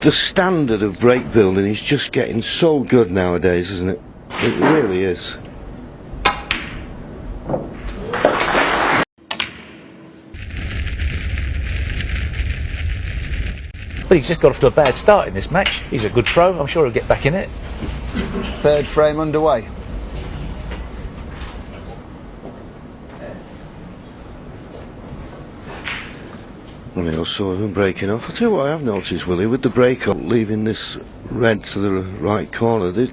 The standard of break building is just getting so good nowadays, isn't it? It really is. But he's just got off to a bad start in this match. He's a good pro, I'm sure he'll get back in it. Third frame underway. Ronnie O'Sullivan breaking off. I'll tell you what I have noticed, Willie, with the break-up, leaving this red to the right corner, the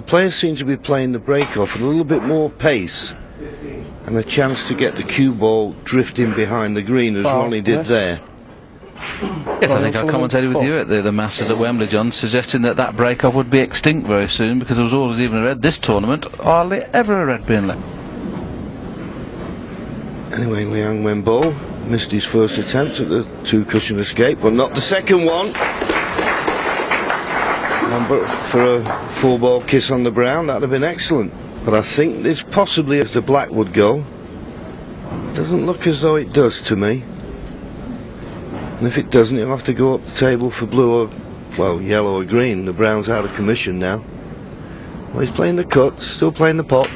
players seem to be playing the break-off with a little bit more pace and a chance to get the cue ball drifting behind the green, as Ronnie did there. Yes, I think I commentated with you at the Masters at Wembley, John, suggesting that break-off would be extinct very soon because there was always even a red. This tournament, hardly ever a red being left. Anyway, Liang Wenbo missed his first attempt at the two-cushion escape, but not the second one. And but for a full-ball kiss on the brown, that'd have been excellent. But I think this possibly, if the black would go, doesn't look as though it does to me. And if it doesn't, he'll have to go up the table for blue or, well, yellow or green. The brown's out of commission now. Well, he's playing the cut, still playing the pot.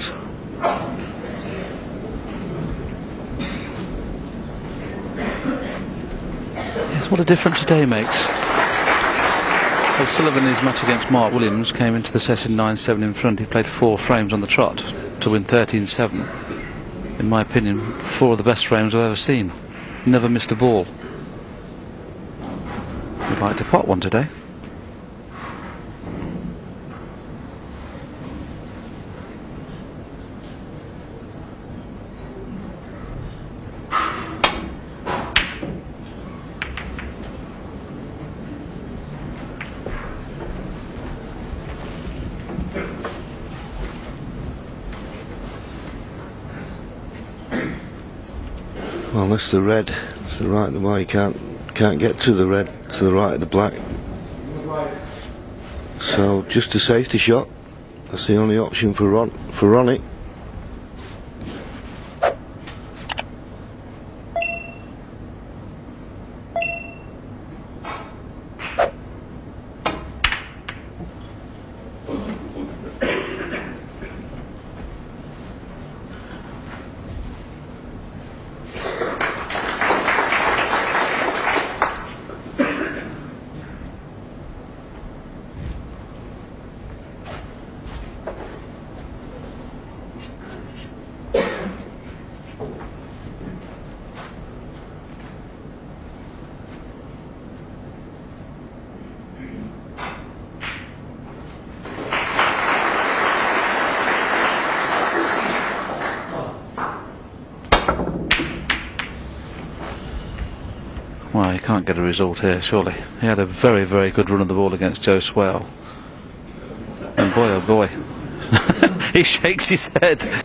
Yes, what a difference a day makes. O'Sullivan, in his match against Mark Williams, came into the session 9-7 in front. He played 4 frames on the trot to win 13-7. In my opinion, 4 of the best frames I've ever seen. Never missed a ball. We'd like to pot one today. Well, that's the red. It's the right. Why you can't get to the red, to the right of the black. So just a safety shot. That's the only option for Ronnie. Well, you can't get a result here, surely. He had a very, very good run of the ball against Joe Swale. And boy, oh boy, he shakes his head.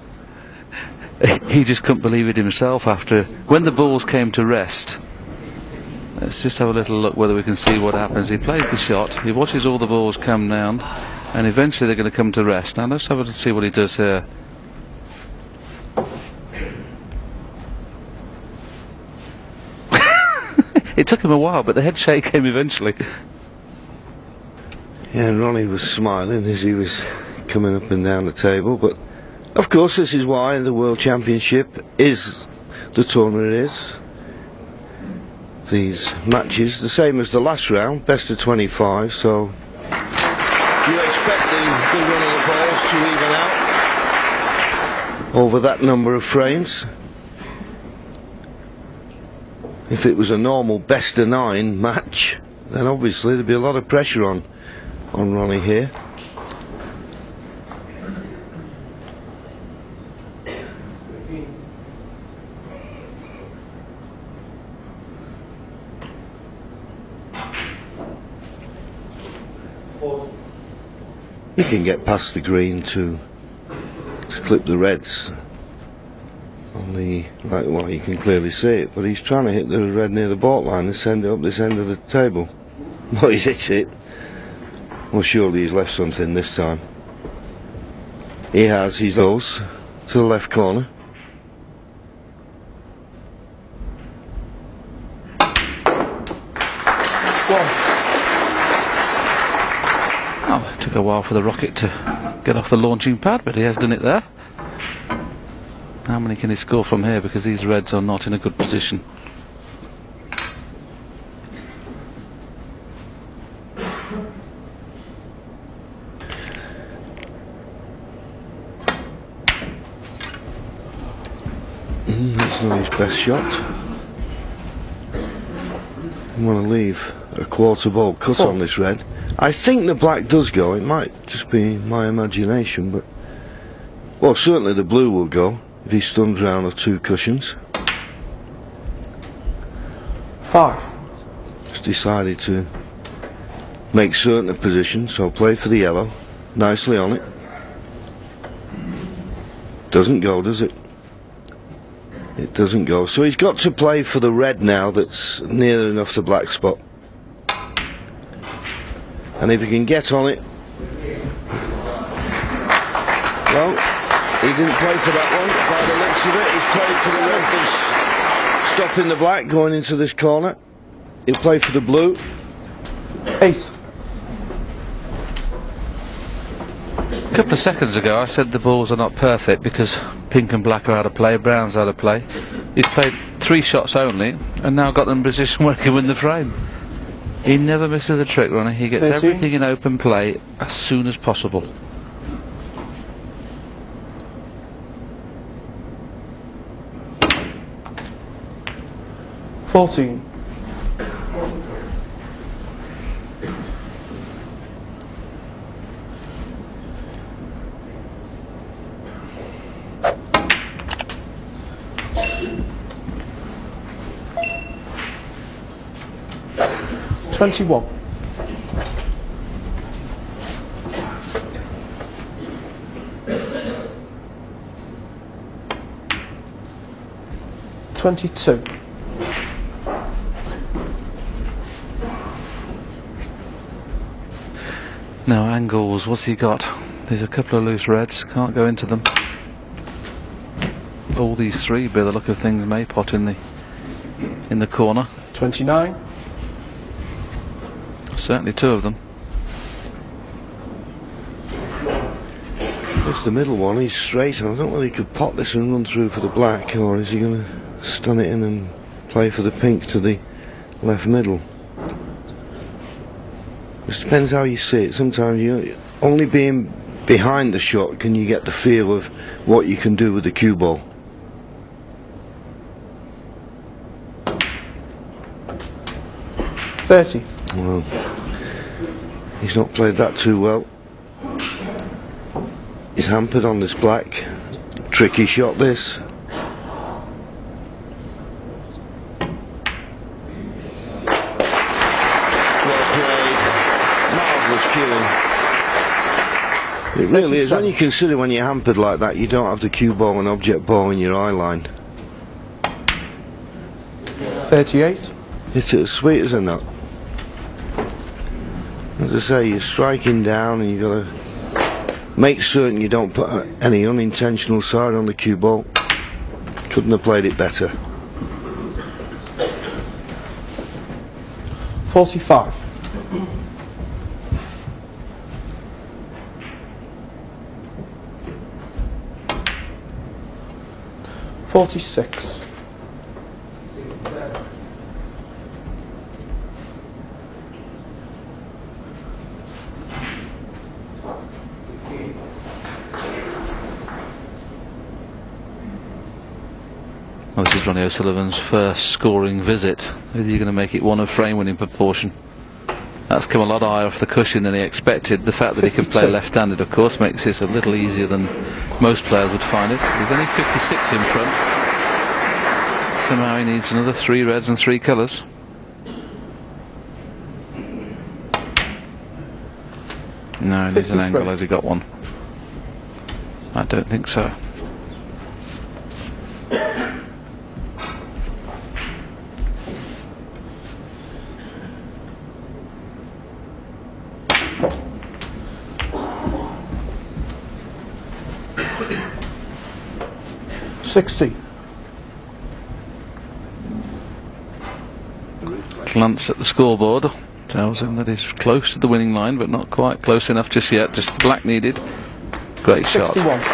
He just couldn't believe it himself after, when the balls came to rest. Let's just have a little look whether we can see what happens. He plays the shot, he watches all the balls come down, and eventually they're going to come to rest. Now let's have a see what he does here. It took him a while, but the head shake came eventually. Yeah, and Ronnie was smiling as he was coming up and down the table, but of course this is why the World Championship is the tournament it is. These matches, the same as the last round, best of 25, so you expect the run of the balls to even out over that number of frames. If it was a normal best of 9 match, then obviously there'd be a lot of pressure on Ronnie here. You can get past the green to clip the reds on the right. Well, you can clearly see it, but he's trying to hit the red near the baulk line and send it up this end of the table. Well, he's hit it. Well, surely he's left something this time. He has. He goes to the left corner. Well, it took a while for the rocket to get off the launching pad, but he has done it there. How many can he score from here, because these reds are not in a good position? That's not his best shot. You want to leave a quarter ball cut on this red. I think the black does go. It might just be my imagination, but well, certainly the blue will go if he stuns round of 2 cushions. 5. Just decided to make certain of position, so played for the yellow, nicely on it. Doesn't go, does it? It doesn't go. So he's got to play for the red now that's near enough the black spot. And if he can get on it... Well, he didn't play for that one, by the looks of it. He's played for the red that's stopping the black going into this corner. He'll play for the blue. 8. A couple of seconds ago I said the balls are not perfect because pink and black are out of play, brown's out of play. He's played 3 shots only and now got them in position where he can win the frame. He never misses a trick, Ronnie. He gets 13. everything in open play as soon as possible. $14. 21. 22. Now angles, what's he got? There's a couple of loose reds, can't go into them. All these 3, by the look of things, may pot in the corner. 29. Certainly 2 of them. It's the middle one, he's straight, and I don't know whether he could pot this and run through for the black, or is he going to stun it in and play for the pink to the left middle. It depends how you see it. Sometimes you only being behind the shot can you get the feel of what you can do with the cue ball. $30. Well, he's not played that too well. He's hampered on this black. Tricky shot this. Well played. Marvellous cueing. It really is. When you consider when you're hampered like that, you don't have the cue ball and object ball in your eye line. 38. It's as sweet as a nut. As I say, you're striking down and you've got to make certain you don't put any unintentional side on the cue ball. Couldn't have played it better. 45. 46. 'Well, this is Ronnie O'Sullivan's first scoring visit. Is he going to make it one of frame winning proportion? That's come a lot higher off the cushion than he expected. The fact that he can play left-handed, of course, makes this a little easier than most players would find it. He's only 56 in front. Somehow he needs another 3 reds and 3 colours. No, he needs an angle. Has he got one? I don't think so. $60. Glance at the scoreboard. tells him that he's close to the winning line, but not quite close enough just yet. Just the black needed. Great shot. 61. He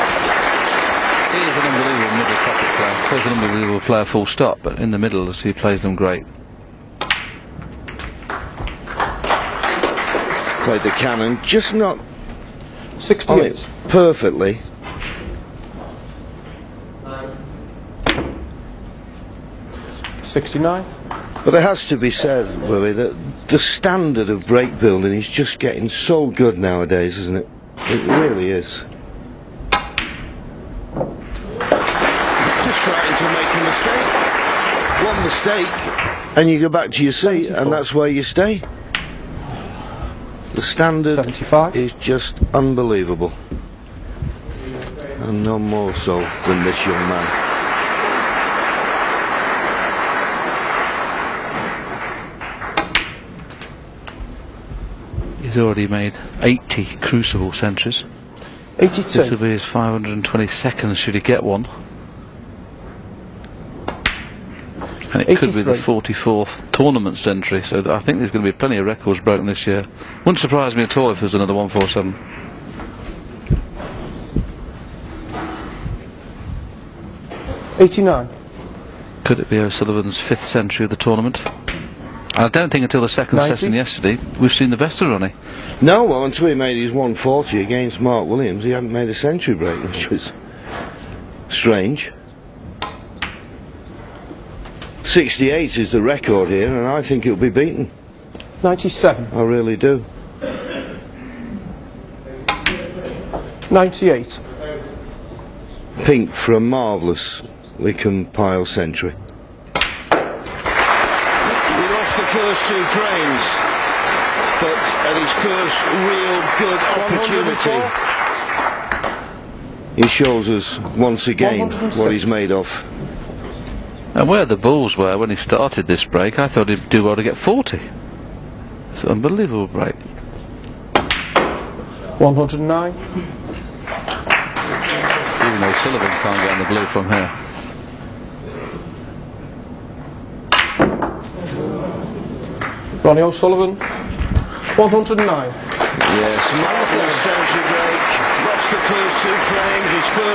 is an unbelievable middle pocket player. He's an unbelievable player, full stop, but in the middle, as he plays them great. Played the cannon, just not 68. perfectly. $69. But it has to be said, Willie, that the standard of break building is just getting so good nowadays, isn't it? It really is. Just frightened to make a mistake. One mistake, and you go back to your seat, 74. and that's where you stay. The standard 75. is just unbelievable. And no more so than this young man. He's already made 80 crucible centuries. 82. This will be his 522nd should he get one. And it could be the 44th tournament century, so I think there's going to be plenty of records broken this year. Wouldn't surprise me at all if there's another 147. $89. Could it be O'Sullivan's 5th century of the tournament? And I don't think until the second 90. session yesterday we've seen the best of Ronnie. No, well, until he made his 140 against Mark Williams, he hadn't made a century break, which was strange. 68 is the record here, and I think it'll be beaten. 97. I really do. 98. Pink for a marvellously compiled century. He lost the first 2 frames, but at his first real good opportunity, he shows us once again 106. what he's made of. And where the balls were when he started this break, I thought he'd do well to get 40. It's an unbelievable break. 109. Even O'Sullivan can't get in the blue from here. Ronnie O'Sullivan. 109. Yes, marvellous century break. Lost the first 2 frames, his first